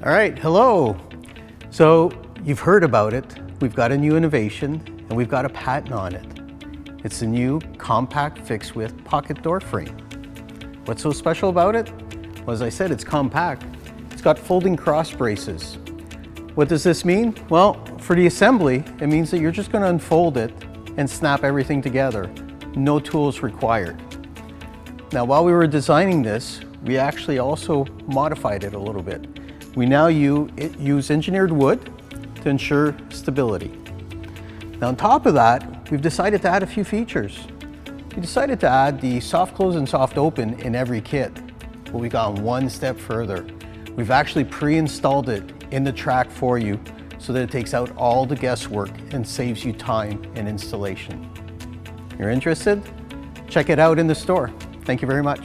All right, hello. So you've heard about it. We've got a new innovation and we've got a patent on it. It's a new compact fixed width pocket door frame. What's so special about it? Well, as I said, it's compact. It's got folding cross braces. What does this mean? Well, for the assembly, it means that you're just going to unfold it and snap everything together. No tools required. Now, while we were designing this, we actually also modified it a little bit. We now use engineered wood to ensure stability. Now, on top of that, we've decided to add a few features. We decided to add the soft close and soft open in every kit, but we've gone one step further. We've actually pre-installed it in the track for you so that it takes out all the guesswork and saves you time in installation. You're interested? Check it out in the store. Thank you very much.